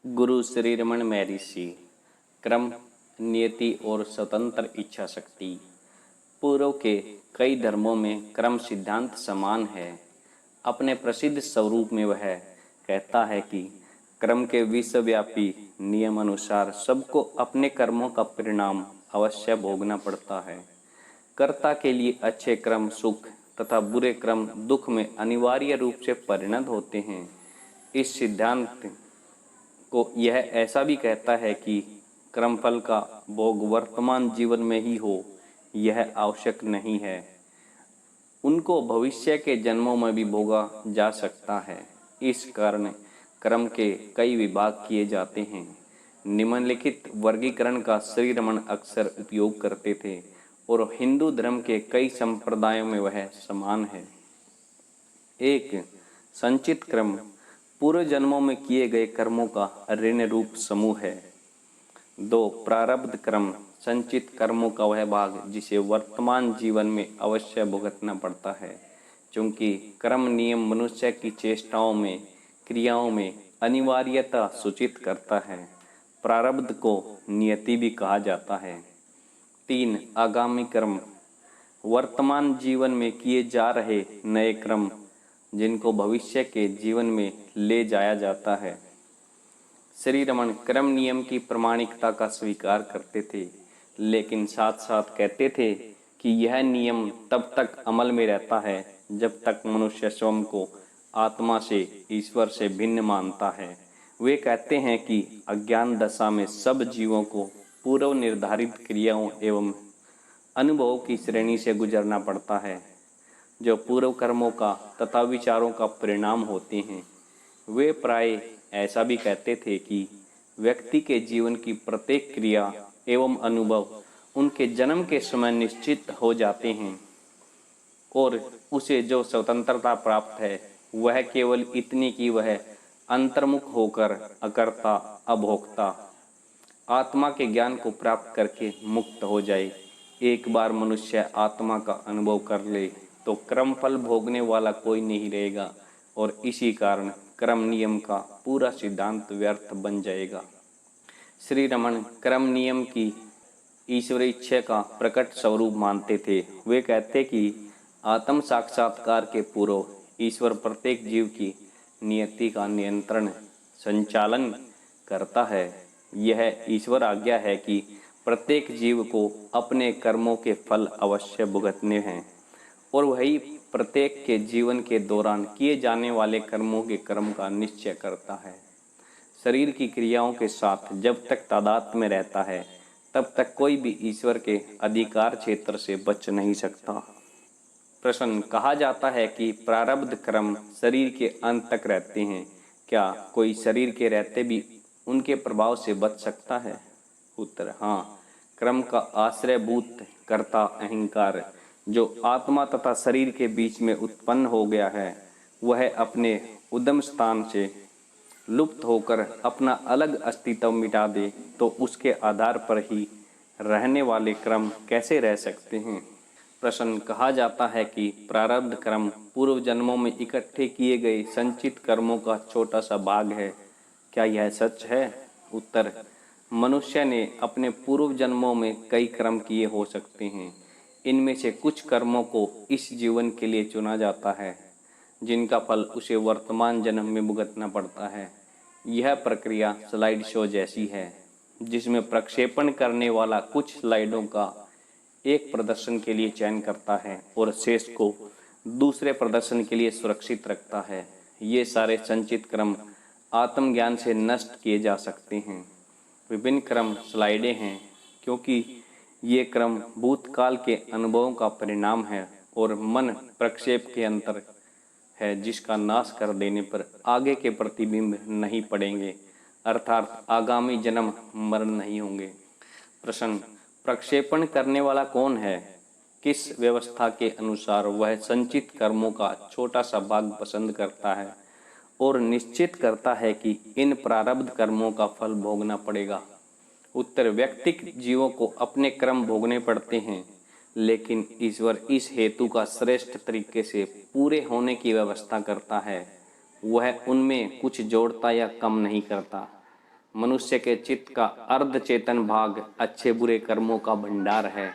गुरु श्री रमन महर्षि। क्रम, नियति और स्वतंत्र इच्छा शक्ति। पूर्व के कई धर्मों में क्रम सिद्धांत समान है। अपने प्रसिद्ध स्वरूप में वह कहता है कि क्रम के विश्वव्यापी नियम अनुसार सबको अपने कर्मों का परिणाम अवश्य भोगना पड़ता है। कर्ता के लिए अच्छे क्रम सुख तथा बुरे क्रम दुख में अनिवार्य रूप से परिणत होते हैं। इस सिद्धांत को यह ऐसा भी कहता है कि क्रमफल का भोग वर्तमान जीवन में ही हो, यह आवश्यक नहीं है। उनको भविष्य के जन्मों में भी भोगा जा सकता है। इस कारण क्रम के कई विभाग किए जाते हैं। निम्नलिखित वर्गीकरण का श्री रमन अक्सर उपयोग करते थे और हिंदू धर्म के कई संप्रदायों में वह समान है। 1. संचित क्रम पूर्व जन्मों में किए गए कर्मों का ऋण रूप समूह है। 2. प्रारब्ध क्रम संचित कर्मों का वह भाग जिसे वर्तमान जीवन में अवश्य भुगतना पड़ता है, क्योंकि क्रम नियम मनुष्य की चेष्टाओं में क्रियाओं में अनिवार्यता सूचित करता है। प्रारब्ध को नियति भी कहा जाता है। 3. आगामी क्रम वर्तमान जीवन में किए जा रहे नए क्रम जिनको भविष्य के जीवन में ले जाया जाता है। श्री रमन क्रम नियम की प्रामाणिकता का स्वीकार करते थे, लेकिन साथ साथ कहते थे कि यह नियम तब तक अमल में रहता है जब तक मनुष्य स्वयं को आत्मा से ईश्वर से भिन्न मानता है। वे कहते हैं कि अज्ञान दशा में सब जीवों को पूर्व निर्धारित क्रियाओं एवं अनुभवों की श्रेणी से गुजरना पड़ता है, जो पूर्व कर्मों का तथा विचारों का परिणाम होते हैं। वे प्राय ऐसा भी कहते थे कि व्यक्ति के जीवन की प्रत्येक क्रिया एवं अनुभव उनके जन्म के समय निश्चित हो जाते हैं और उसे जो स्वतंत्रता प्राप्त है वह केवल इतनी कि वह अंतर्मुख होकर अकर्ता अभोक्ता आत्मा के ज्ञान को प्राप्त करके मुक्त हो जाए। एक बार मनुष्य आत्मा का अनुभव कर ले तो क्रम फल भोगने वाला कोई नहीं रहेगा और इसी कारण क्रम नियम का पूरा सिद्धांत व्यर्थ बन जाएगा। श्री रमन क्रम नियम की ईश्वरीय इच्छा का प्रकट स्वरूप मानते थे। वे कहते कि आत्म साक्षात्कार के पूर्व ईश्वर प्रत्येक जीव की नियति का नियंत्रण संचालन करता है। यह ईश्वर आज्ञा है कि प्रत्येक जीव को अपने कर्मों के फल अवश्य भुगतने हैं और वही प्रत्येक के जीवन के दौरान किए जाने वाले कर्मों के क्रम का निश्चय करता है। शरीर की क्रियाओं के साथ जब तक तादात्म्य में रहता है तब तक कोई भी ईश्वर के अधिकार क्षेत्र से बच नहीं सकता। प्रश्न कहा जाता है कि प्रारब्ध क्रम शरीर के अंत तक रहते हैं, क्या कोई शरीर के रहते भी उनके प्रभाव से बच सकता है? उत्तर हाँ। क्रम का आश्रयभूत कर्ता अहंकार जो आत्मा तथा शरीर के बीच में उत्पन्न हो गया है, वह अपने उद्गम स्थान से लुप्त होकर अपना अलग अस्तित्व मिटा दे तो उसके आधार पर ही रहने वाले क्रम कैसे रह सकते हैं? प्रश्न कहा जाता है कि प्रारब्ध क्रम पूर्व जन्मों में इकट्ठे किए गए संचित कर्मों का छोटा सा भाग है, क्या यह सच है? उत्तर मनुष्य ने अपने पूर्व जन्मों में कई कर्म किए हो सकते हैं। इनमें से कुछ कर्मों को इस जीवन के लिए चुना जाता है जिनका फल उसे वर्तमान जन्म में भुगतना पड़ता है। यह प्रक्रिया स्लाइड शो जैसी है, जिसमें प्रक्षेपण करने वाला कुछ स्लाइडों का एक प्रदर्शन के लिए चयन करता है और शेष को दूसरे प्रदर्शन के लिए सुरक्षित रखता है। ये सारे संचित क्रम आत्मज्ञान से नष्ट किए जा सकते हैं। विभिन्न क्रम स्लाइडें हैं क्योंकि ये क्रम भूतकाल के अनुभवों का परिणाम है और मन प्रक्षेप के अंतर है जिसका नाश कर देने पर आगे के प्रतिबिंब नहीं पड़ेंगे, अर्थात आगामी जन्म मरण नहीं होंगे। प्रश्न प्रक्षेपण करने वाला कौन है? किस व्यवस्था के अनुसार वह संचित कर्मों का छोटा सा भाग पसंद करता है और निश्चित करता है कि इन प्रारब्ध कर्मों का फल भोगना पड़ेगा? उत्तर व्यक्तिक जीवों को अपने कर्म भोगने पड़ते हैं, लेकिन ईश्वर इस हेतु का श्रेष्ठ तरीके से पूरे होने की व्यवस्था करता है। वह उनमें कुछ जोड़ता या कम नहीं करता। मनुष्य के चित्त का अर्ध चेतन भाग अच्छे बुरे कर्मों का भंडार है।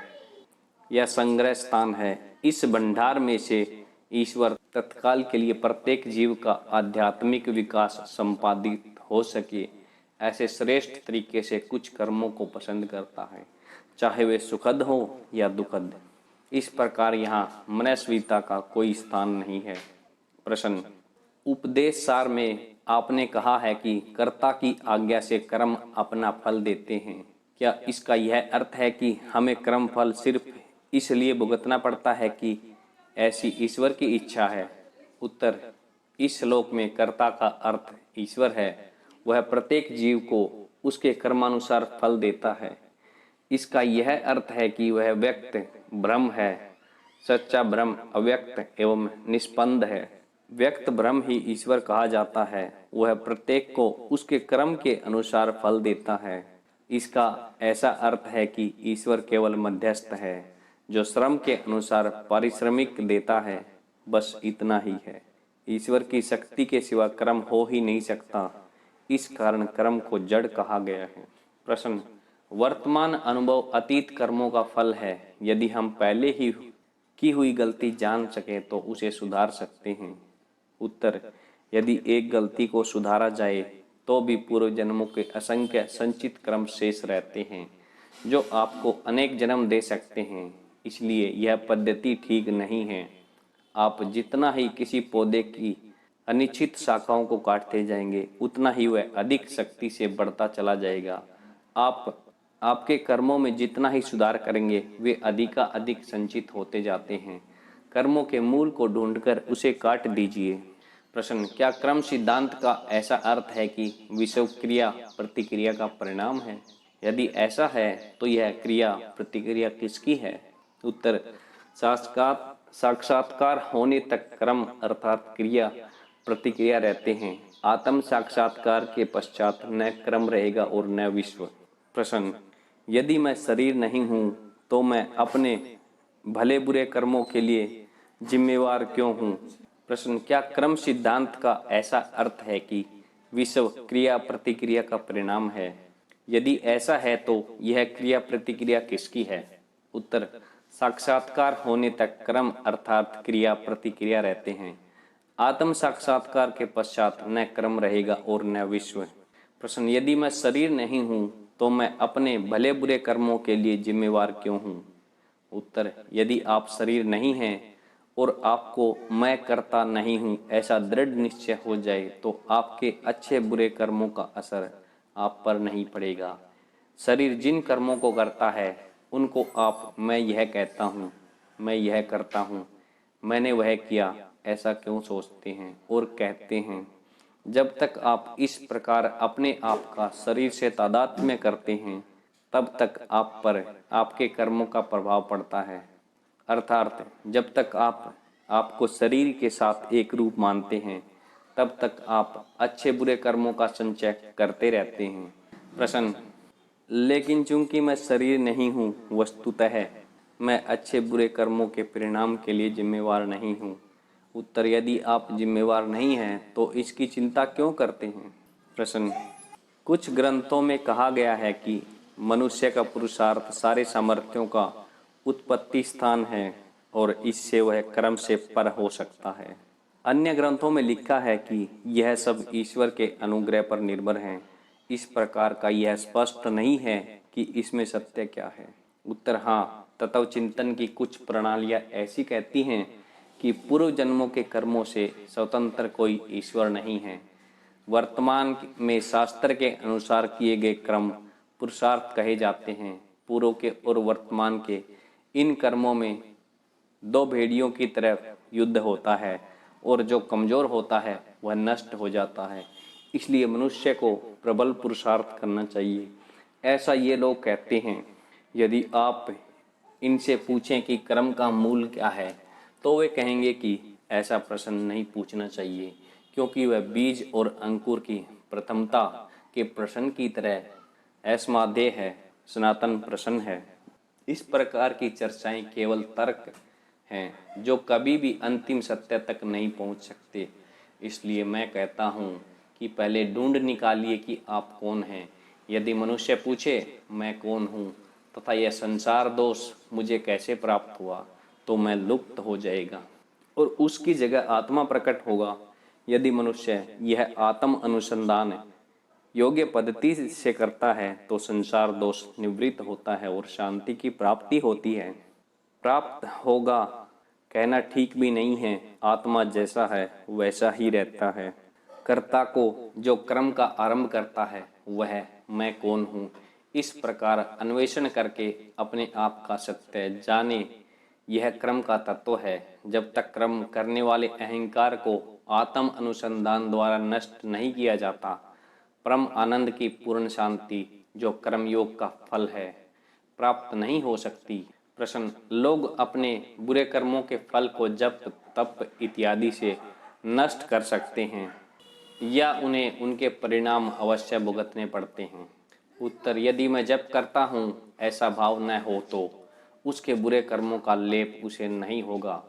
यह संग्रह स्थान है। इस भंडार में से ईश्वर तत्काल के लिए प्रत्येक जीव का आध्यात्मिक विकास संपादित हो सके ऐसे श्रेष्ठ तरीके से कुछ कर्मों को पसंद करता है, चाहे वे सुखद हो या दुखद। इस प्रकार यहाँ मनस्विता का कोई स्थान नहीं है। प्रश्न, उपदेश सार में आपने कहा है कि कर्ता की आज्ञा से कर्म अपना फल देते हैं। क्या इसका यह अर्थ है कि हमें कर्म फल सिर्फ इसलिए भुगतना पड़ता है कि ऐसी ईश्वर की इच्छा है? उत्तर, इस श्लोक में कर्ता का अर्थ ईश्वर है। वह प्रत्येक जीव को उसके कर्मानुसार फल देता है। इसका यह अर्थ है कि वह व्यक्त ब्रह्म है। सच्चा ब्रह्म अव्यक्त एवं निष्पन्द है। व्यक्त ब्रह्म ही ईश्वर कहा जाता है। वह प्रत्येक को उसके कर्म के अनुसार फल देता है। इसका ऐसा अर्थ है कि ईश्वर केवल मध्यस्थ है जो श्रम के अनुसार पारिश्रमिक देता है, बस इतना ही है। ईश्वर की शक्ति के सिवा कर्म हो ही नहीं सकता। इस कारण कर्म को जड़ कहा गया है। प्रश्न, वर्तमान अनुभव अतीत कर्मों का फल है। यदि हम पहले ही की हुई गलती जान सके तो उसे सुधार सकते हैं। उत्तर, यदि एक गलती को सुधारा जाए तो भी पूर्व जन्मों के असंख्य संचित कर्म शेष रहते हैं जो आपको अनेक जन्म दे सकते हैं। इसलिए यह पद्धति ठीक नहीं है। आप जितना ही किसी पौधे की अनिश्चित शाखाओं को काटते जाएंगे उतना ही वह अधिक शक्ति से बढ़ता चला जाएगा। आपके कर्मों में जितना ही सुधार करेंगे वे अधिक संचित होते जाते हैं। कर्मों के मूल को ढूंढकर उसे काट दीजिए। प्रश्न, क्या कर्म सिद्धांत का ऐसा अर्थ है कि विषय क्रिया प्रतिक्रिया का परिणाम है? यदि ऐसा है तो यह क्रिया प्रतिक्रिया किसकी है? उत्तर, साक्षात्कार होने तक कर्म अर्थात क्रिया प्रतिक्रिया रहते हैं। आत्म साक्षात्कार के पश्चात न कर्म रहेगा और न विश्व। प्रश्न, यदि मैं शरीर नहीं हूँ तो मैं अपने भले बुरे कर्मों के लिए जिम्मेवार क्यों हूँ? प्रश्न, क्या कर्म सिद्धांत का ऐसा अर्थ है कि विश्व क्रिया प्रतिक्रिया का परिणाम है? यदि ऐसा है तो यह क्रिया प्रतिक्रिया किसकी है? उत्तर, साक्षात्कार होने तक कर्म अर्थात क्रिया प्रतिक्रिया रहते हैं। आत्म साक्षात्कार के पश्चात न कर्म रहेगा और न विश्व। प्रश्न, यदि मैं शरीर नहीं हूँ तो मैं अपने भले बुरे कर्मों के लिए जिम्मेवार क्यों हूँ? उत्तर, यदि आप शरीर नहीं हैं और आपको मैं करता नहीं हूँ ऐसा दृढ़ निश्चय हो जाए तो आपके अच्छे बुरे कर्मों का असर आप पर नहीं पड़ेगा। शरीर जिन कर्मों को करता है उनको आप मैं यह कहता हूँ, मैं यह करता हूँ, मैंने वह किया ऐसा क्यों सोचते हैं और कहते हैं? जब तक आप इस प्रकार अपने आप का शरीर से तादात्म्य करते हैं तब तक आप पर आपके कर्मों का प्रभाव पड़ता है। अर्थात जब तक आप आपको शरीर के साथ एक रूप मानते हैं तब तक आप अच्छे बुरे कर्मों का संचय करते रहते हैं। प्रश्न, लेकिन चूंकि मैं शरीर नहीं हूँ, वस्तुतः मैं अच्छे बुरे कर्मों के परिणाम के लिए जिम्मेवार नहीं हूँ। उत्तर, यदि आप जिम्मेवार नहीं हैं तो इसकी चिंता क्यों करते हैं? प्रश्न, कुछ ग्रंथों में कहा गया है कि मनुष्य का पुरुषार्थ सारे सामर्थ्यों का उत्पत्ति स्थान है और इससे वह कर्म से पर हो सकता है। अन्य ग्रंथों में लिखा है कि यह सब ईश्वर के अनुग्रह पर निर्भर है। इस प्रकार का यह स्पष्ट नहीं है कि इसमें सत्य क्या है। उत्तर, हाँ, तत्व चिंतन की कुछ प्रणालियाँ ऐसी कहती हैं कि पूर्व जन्मों के कर्मों से स्वतंत्र कोई ईश्वर नहीं है। वर्तमान में शास्त्र के अनुसार किए गए कर्म पुरुषार्थ कहे जाते हैं। पूर्व के और वर्तमान के इन कर्मों में दो भेड़ियों की तरह युद्ध होता है और जो कमजोर होता है वह नष्ट हो जाता है। इसलिए मनुष्य को प्रबल पुरुषार्थ करना चाहिए, ऐसा ये लोग कहते हैं। यदि आप इनसे पूछें कि कर्म का मूल क्या है तो वे कहेंगे कि ऐसा प्रश्न नहीं पूछना चाहिए, क्योंकि वह बीज और अंकुर की प्रथमता के प्रश्न की तरह अस्मादेय है, सनातन प्रश्न है। इस प्रकार की चर्चाएं केवल तर्क हैं जो कभी भी अंतिम सत्य तक नहीं पहुंच सकते। इसलिए मैं कहता हूं कि पहले ढूंढ निकालिए कि आप कौन हैं। यदि मनुष्य पूछे मैं कौन हूँ तथा यह संसार दोष मुझे कैसे प्राप्त हुआ, तो मैं लुप्त हो जाएगा और उसकी जगह आत्मा प्रकट होगा। यदि मनुष्य यह आत्म अनुसंधान योग्य पद्धति से करता है तो संसार दोष निवृत्त होता है और शांति की प्राप्ति होती है। प्राप्त होगा कहना ठीक भी नहीं है, आत्मा जैसा है वैसा ही रहता है। कर्ता को जो कर्म का आरंभ करता है वह मैं कौन हूँ, इस प्रकार अन्वेषण करके अपने आप का सत्य जाने, यह क्रम का तत्व है। जब तक कर्म करने वाले अहंकार को आत्म अनुसंधान द्वारा नष्ट नहीं किया जाता, परम आनंद की पूर्ण शांति जो कर्म योग का फल है प्राप्त नहीं हो सकती। प्रश्न, लोग अपने बुरे कर्मों के फल को जप तप इत्यादि से नष्ट कर सकते हैं या उन्हें उनके परिणाम अवश्य भुगतने पड़ते हैं? उत्तर, यदि मैं जप करता हूँ ऐसा भाव न हो तो उसके बुरे कर्मों का लेप उसे नहीं होगा।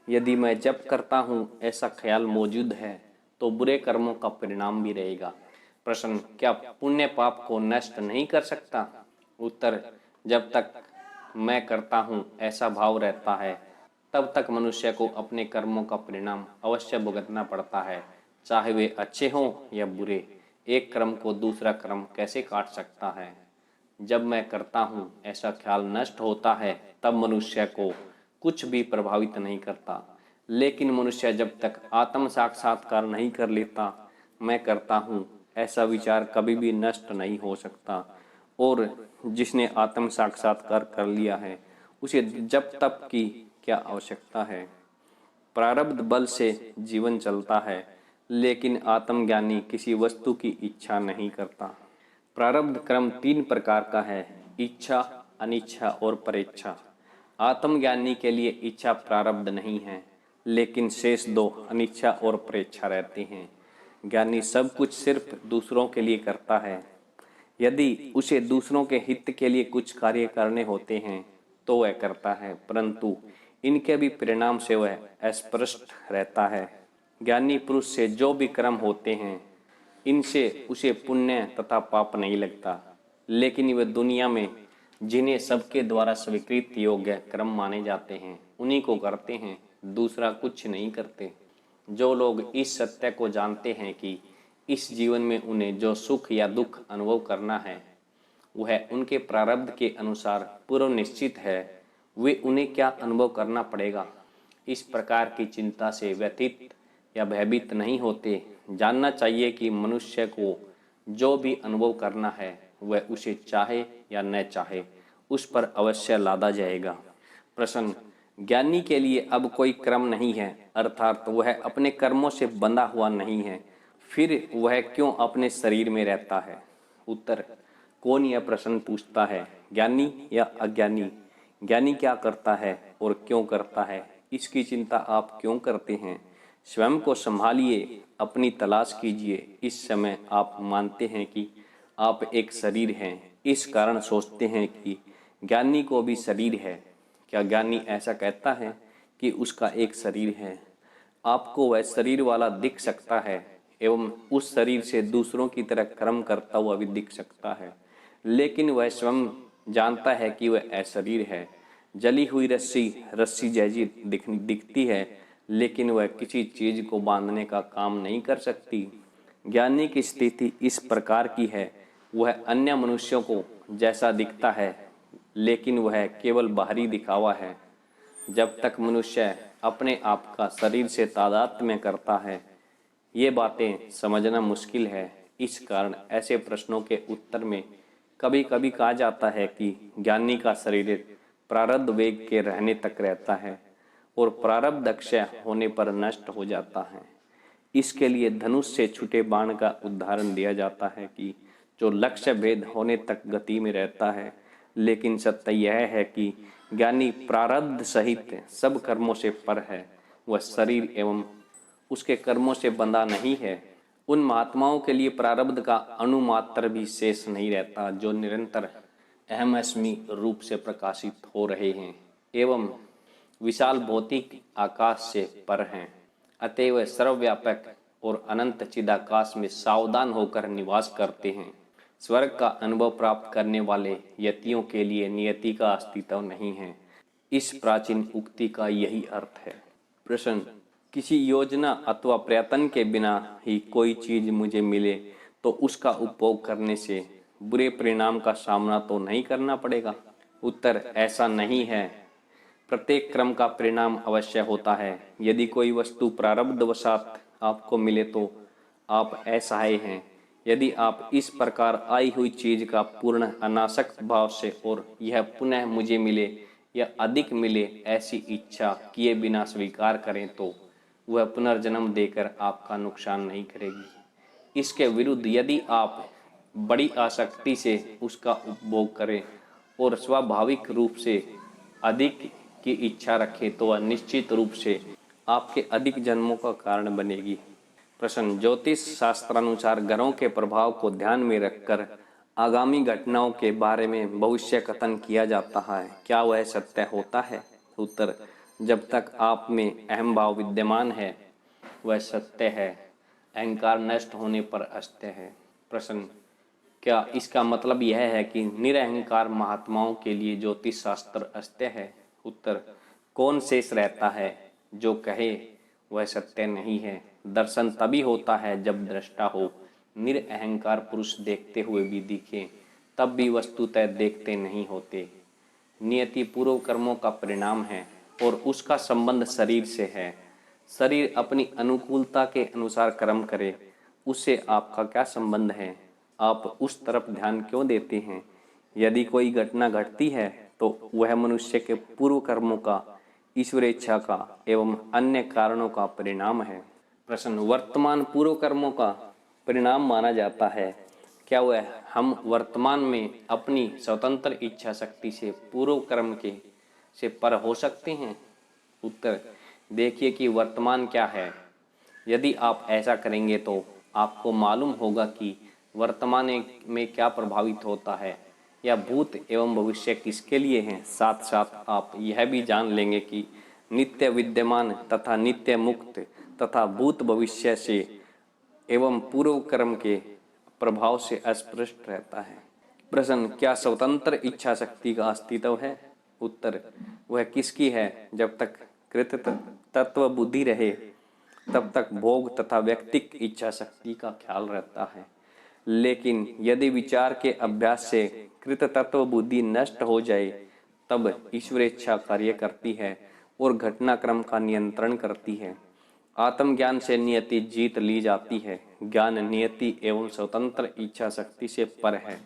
यदि मैं जप करता हूँ ऐसा ख्याल मौजूद है तो बुरे कर्मों का परिणाम भी रहेगा। प्रश्न, क्या पुण्य पाप को नष्ट नहीं कर सकता? उत्तर, जब तक मैं करता हूँ ऐसा भाव रहता है तब तक मनुष्य को अपने कर्मों का परिणाम अवश्य भुगतना पड़ता है, चाहे वे अच्छे हों या बुरे। एक कर्म को दूसरा कर्म कैसे काट सकता है? जब मैं करता हूँ ऐसा ख्याल नष्ट होता है तब मनुष्य को कुछ भी प्रभावित नहीं करता। लेकिन मनुष्य जब तक आत्म साक्षात्कार नहीं कर लेता, मैं करता हूँ ऐसा विचार कभी भी नष्ट नहीं हो सकता। और जिसने आत्म साक्षात्कार कर लिया है उसे जब तप की क्या आवश्यकता है? प्रारब्ध बल से जीवन चलता है, लेकिन आत्मज्ञानी किसी वस्तु की इच्छा नहीं करता। प्रारब्ध क्रम 3 प्रकार का है, इच्छा, अनिच्छा और परेच्छा। आत्मज्ञानी के लिए इच्छा प्रारब्ध नहीं है, लेकिन शेष 2 अनिच्छा और परेच्छा रहते हैं। ज्ञानी सब कुछ सिर्फ दूसरों के लिए करता है। यदि उसे दूसरों के हित के लिए कुछ कार्य करने होते हैं तो वह करता है, परंतु इनके भी परिणाम से वह अस्पष्ट रहता है। ज्ञानी पुरुष से जो भी कर्म होते हैं इनसे उसे पुण्य तथा पाप नहीं लगता, लेकिन वह दुनिया में जिन्हें सबके द्वारा स्वीकृत योग्य कर्म माने जाते हैं उन्हीं को करते हैं, दूसरा कुछ नहीं करते। जो लोग इस सत्य को जानते हैं कि इस जीवन में उन्हें जो सुख या दुख अनुभव करना है वह उनके प्रारब्ध के अनुसार पूर्व निश्चित है, वे उन्हें क्या अनुभव करना पड़ेगा, इस प्रकार की चिंता से व्यथित या भयभीत नहीं होते। जानना चाहिए कि मनुष्य को जो भी अनुभव करना है वह उसे चाहे या न चाहे उस पर अवश्य लादा जाएगा। प्रश्न, ज्ञानी के लिए अब कोई क्रम नहीं है, अर्थात वह अपने कर्मों से बंधा हुआ नहीं है, फिर वह क्यों अपने शरीर में रहता है? उत्तर, कौन यह प्रश्न पूछता है, ज्ञानी या अज्ञानी? ज्ञानी क्या करता है और क्यों करता है, इसकी चिंता आप क्यों करते हैं? स्वयं को संभालिए, अपनी तलाश कीजिए। इस समय आप मानते हैं कि आप एक शरीर हैं, इस कारण सोचते हैं कि ज्ञानी को भी शरीर है। क्या ज्ञानी ऐसा कहता है कि उसका एक शरीर है? आपको वह शरीर वाला दिख सकता है एवं उस शरीर से दूसरों की तरह कर्म करता हुआ भी दिख सकता है, लेकिन वह स्वयं जानता है कि वह अशरीर है। जली हुई रस्सी रस्सी जैसी दिखती है, लेकिन वह किसी चीज को बांधने का काम नहीं कर सकती। ज्ञानी की स्थिति इस प्रकार की है, वह अन्य मनुष्यों को जैसा दिखता है, लेकिन वह केवल बाहरी दिखावा है। जब तक मनुष्य अपने आप का शरीर से तादात्म्य करता है, ये बातें समझना मुश्किल है। इस कारण ऐसे प्रश्नों के उत्तर में कभी कभी कहा जाता है कि ज्ञानी का शरीर प्रारब्ध वेग के रहने तक रहता है और प्रारब्ध क्षय होने पर नष्ट हो जाता है। इसके लिए धनुष से छूटे बाण का उदाहरण दिया जाता है कि जो लक्ष्य भेद होने तक गति में रहता है, लेकिन सत्य यह है कि ज्ञानी प्रारब्ध सहित सब कर्मों से पर है, वह शरीर एवं उसके कर्मों से बंधा नहीं है। उन महात्माओं के लिए प्रारब्ध का अणुमात्र भी शेष नहीं रहता, जो निरंतर अहमअस्मि रूप से प्रकाशित हो रहे हैं एवं विशाल भौतिक आकाश से पर हैं। अतएव सर्वव्यापक और अनंत चिदाकाश में सावधान होकर निवास करते हैं। स्वर्ग का अनुभव प्राप्त करने वाले यतियों के लिए नियति का अस्तित्व नहीं है। इस प्राचीन उक्ति का यही अर्थ है। प्रश्न, किसी योजना अथवा प्रयत्न के बिना ही कोई चीज मुझे मिले तो उसका उपभोग करने से बुरे परिणाम का सामना तो नहीं करना पड़ेगा? उत्तर, ऐसा नहीं है। प्रत्येक क्रम का परिणाम अवश्य होता है। यदि कोई वस्तु प्रारब्धवशात आपको मिले तो आप असहाय हैं। यदि आप इस प्रकार आई हुई चीज का पूर्ण अनासक्त भाव से और यह पुनः मुझे मिले या अधिक मिले ऐसी इच्छा किए बिना स्वीकार करें तो वह पुनर्जन्म देकर आपका नुकसान नहीं करेगी। इसके विरुद्ध यदि आप बड़ी आसक्ति से उसका उपभोग करें और स्वाभाविक रूप से अधिक की इच्छा रखें तो वह निश्चित रूप से आपके अधिक जन्मों का कारण बनेगी। प्रश्न, ज्योतिष शास्त्रानुसार ग्रहों के प्रभाव को ध्यान में रखकर आगामी घटनाओं के बारे में भविष्य कथन किया जाता है। क्या वह सत्य होता है? उत्तर, जब तक आप में अहम भाव विद्यमान है वह सत्य है। अहंकार नष्ट होने पर अस्त्य है। प्रश्न, क्या इसका मतलब यह है कि निरअहंकार महात्माओं के लिए ज्योतिष शास्त्र अस्त्य है? उत्तर, कौन शेष रहता है जो कहे वह सत्य नहीं है? दर्शन तभी होता है जब दृष्टा हो। निरअहंकार पुरुष देखते हुए भी दिखे तब भी वस्तुतः देखते नहीं होते। नियति पूर्व कर्मों का परिणाम है और उसका संबंध शरीर से है। शरीर अपनी अनुकूलता के अनुसार कर्म करे, उससे आपका क्या संबंध है? आप उस तरफ ध्यान क्यों देते हैं? यदि कोई घटना घटती है तो वह मनुष्य के पूर्व कर्मों का, ईश्वर इच्छा का एवं अन्य कारणों का परिणाम है। प्रश्न, वर्तमान पूर्व कर्मों का परिणाम माना जाता है। क्या वह हम वर्तमान में अपनी स्वतंत्र इच्छा शक्ति से पूर्व कर्म के से पर हो सकते हैं? उत्तर, देखिए कि वर्तमान क्या है। यदि आप ऐसा करेंगे तो आपको मालूम होगा कि वर्तमान में क्या प्रभावित होता है या भूत एवं भविष्य किसके लिए हैं। साथ साथ आप यह भी जान लेंगे कि नित्य विद्यमान तथा नित्य मुक्त तथा भूत भविष्य से एवं पूर्व कर्म के प्रभाव से अस्पृष्ट रहता है। प्रश्न, क्या स्वतंत्र इच्छा शक्ति का अस्तित्व है? उत्तर, वह किसकी है? जब तक कृत तत्व बुद्धि रहे तब तक भोग तथा व्यक्तिक इच्छा शक्ति का ख्याल रहता है। लेकिन यदि विचार के अभ्यास से कृत तत्व बुद्धि नष्ट हो जाए तब ईश्वर इच्छा कार्य करती है और घटनाक्रम का नियंत्रण करती है। आत्मज्ञान से नियति जीत ली जाती है। ज्ञान नियति एवं स्वतंत्र इच्छा शक्ति से पर है।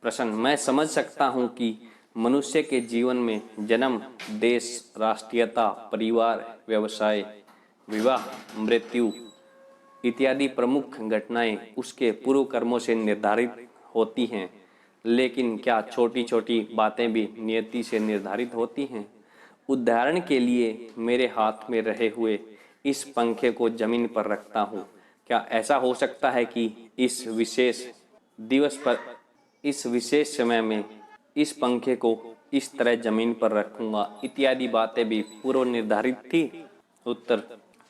प्रश्न, मैं समझ सकता हूँ कि मनुष्य के जीवन में जन्म, देश, राष्ट्रीयता, परिवार, व्यवसाय, विवाह, मृत्यु इत्यादि प्रमुख घटनाएं उसके पूर्व कर्मों से निर्धारित होती हैं। लेकिन क्या छोटी छोटी बातें भी नियति से निर्धारित होती हैं? उदाहरण के लिए मेरे हाथ में रहे हुए इस पंखे को जमीन पर रखता हूँ। क्या ऐसा हो सकता है कि इस विशेष दिवस पर, इस विशेष समय में इस पंखे को इस तरह जमीन पर रखूंगा इत्यादि बातें भी पूर्व निर्धारित थी? उत्तर,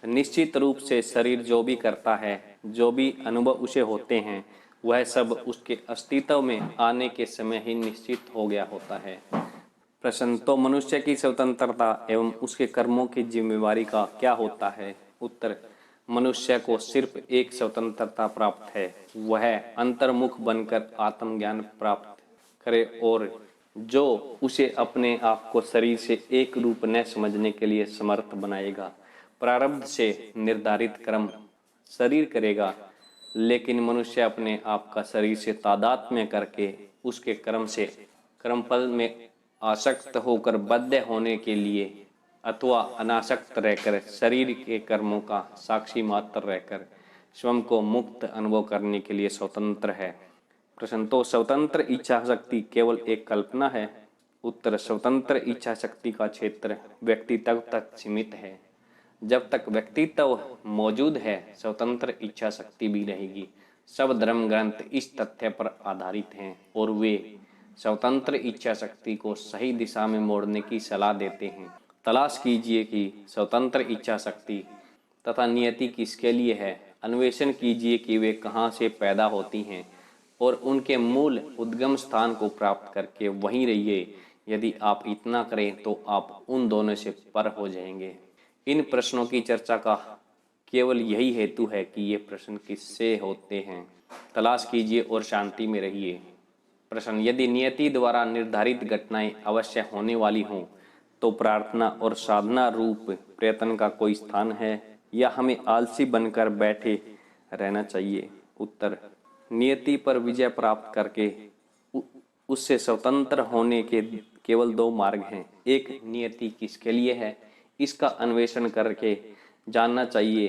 निश्चित रूप से शरीर जो भी करता है, जो भी अनुभव उसे होते हैं, वह सब उसके अस्तित्व में आने के समय ही निश्चित हो गया होता है। प्रश्न, तो मनुष्य की स्वतंत्रता एवं उसके कर्मों की जिम्मेवारी का क्या होता है? उत्तर, मनुष्य को सिर्फ एक स्वतंत्रता प्राप्त है, वह अंतर्मुख बनकर आत्मज्ञान प्राप्त करे और जो उसे अपने आप को शरीर से एक रूप न समझने के लिए समर्थ बनाएगा। प्रारब्ध से निर्धारित कर्म शरीर करेगा, लेकिन मनुष्य अपने आप का शरीर से तादात्म्य करके उसके कर्म से कर्मफल में आसक्त होकर बद्ध होने के लिए अथवा अनासक्त रहकर शरीर के कर्मों का साक्षी मात्र रहकर स्वयं को मुक्त अनुभव करने के लिए स्वतंत्र है। प्रश्न, तो स्वतंत्र इच्छा शक्ति केवल एक कल्पना है? उत्तर, स्वतंत्र इच्छा शक्ति का क्षेत्र व्यक्तित्व तक सीमित है। जब तक व्यक्तित्व मौजूद है स्वतंत्र इच्छा शक्ति भी रहेगी। सब धर्म ग्रंथ इस तथ्य पर आधारित हैं और वे स्वतंत्र इच्छा शक्ति को सही दिशा में मोड़ने की सलाह देते हैं। तलाश कीजिए कि स्वतंत्र इच्छा शक्ति तथा नियति किसके लिए है। अन्वेषण कीजिए कि वे कहाँ से पैदा होती हैं और उनके मूल उद्गम स्थान को प्राप्त करके वहीं रहिए। यदि आप इतना करें तो आप उन दोनों से पर हो जाएंगे। इन प्रश्नों की चर्चा का केवल यही हेतु है कि ये प्रश्न किससे होते हैं। तलाश कीजिए और शांति में रहिए। प्रश्न: यदि नियति द्वारा निर्धारित घटनाएं अवश्य होने वाली हों तो प्रार्थना और साधना रूप प्रयत्न का कोई स्थान है या हमें आलसी बनकर बैठे रहना चाहिए? उत्तर: नियति पर विजय प्राप्त करके उससे स्वतंत्र होने के केवल दो मार्ग हैं। एक, नियति किसके लिए है इसका अन्वेषण करके जानना चाहिए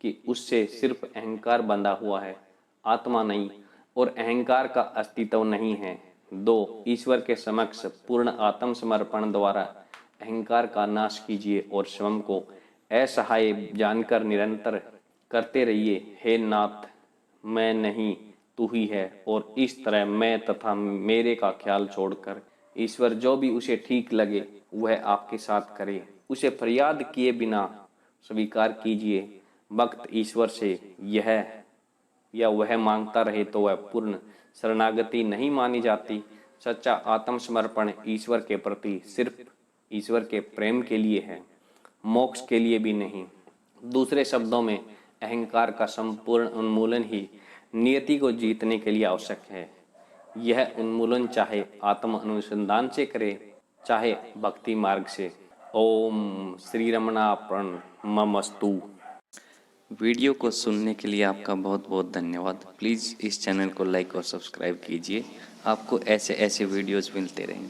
कि उससे सिर्फ अहंकार बंधा हुआ है, आत्मा नहीं, और अहंकार का अस्तित्व नहीं है। दो, ईश्वर के समक्ष पूर्ण आत्मसमर्पण द्वारा अहंकार का नाश कीजिए और स्वयं को असहाय जानकर निरंतर करते रहिए, हे नाथ, मैं नहीं, तू ही है। और इस तरह मैं तथा मेरे का ख्याल छोड़कर ईश्वर जो भी उसे ठीक लगे वह आपके साथ करे। उसे फरियाद किए बिना स्वीकार कीजिए। भक्त ईश्वर से यह या वह मांगता रहे तो वह पूर्ण शरणागति नहीं मानी जाती। सच्चा आत्मसमर्पण ईश्वर के प्रति सिर्फ ईश्वर के प्रेम के लिए है, मोक्ष के लिए भी नहीं। दूसरे शब्दों में, अहंकार का संपूर्ण उन्मूलन ही नियति को जीतने के लिए आवश्यक है। यह उन्मूलन चाहे आत्म अनुसंधान से करे, चाहे भक्ति मार्ग से। ओम श्री रमणार्पणमस्तु। वीडियो को सुनने के लिए आपका बहुत बहुत धन्यवाद। प्लीज़ इस चैनल को लाइक और सब्सक्राइब कीजिए। आपको ऐसे ऐसे वीडियोज़ मिलते रहेंगे।